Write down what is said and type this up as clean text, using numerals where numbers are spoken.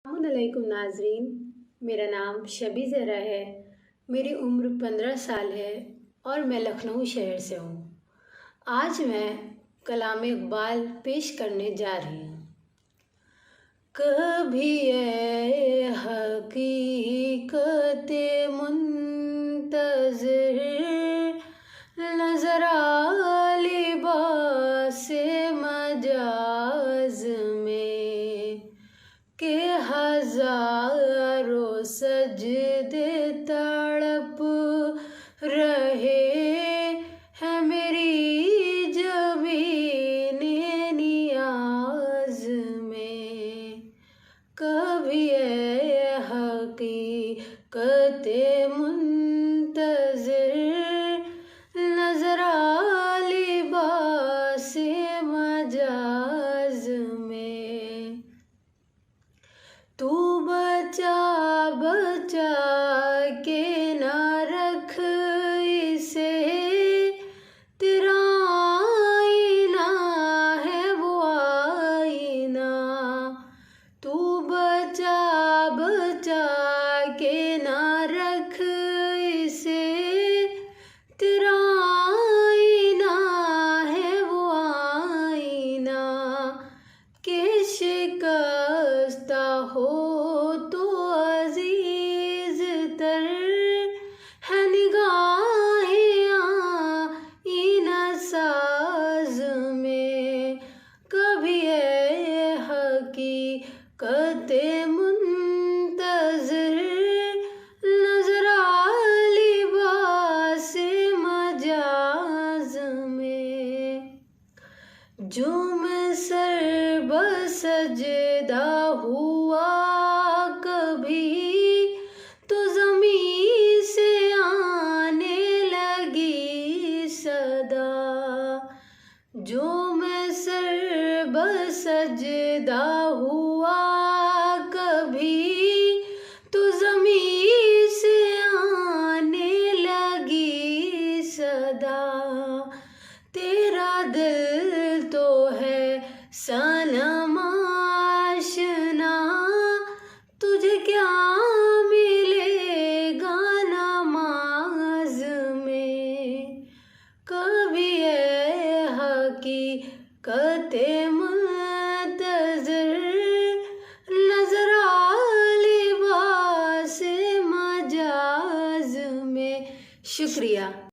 अस्सलामुअलैकुम नाजरीन, मेरा नाम शबी ज़हरा है। मेरी उम्र 15 साल है और मैं लखनऊ शहर से हूँ। आज मैं कलाम इक़बाल पेश करने जा रही हूँ। कभी ए हकीकत मुंतज़िर नज़र आ लिबास मजाज में के हजारों सजदे तड़प रहे हैं मेरी ज़मीने नियाज़ में। कभी ए हकीकत मुंतज़िर नज़र आ लिबास मजाज में। तू बचा बचा के ना रख इसे, तेरा आईना है वो आईना। तू बचा बचा के ना रख इसे, तेरा आईना है वो आईना। के शिकस्ता हो तो अजीज तर है निगाहें आईना साज में। कभी ए हकीकत मुंतज़िर नज़र आ लिबास मजाज में। जो मैं सर बसजदा हुआ कभी तो ज़मीं से आने लगी सदा। जो मैं सर बसजदा हुआ कभी तो ज़मीं से आने लगी सदा। तेरा दिल तो है सनम आशना, तुझे क्या मिलेगा नमाज में। कभी ए हकीकत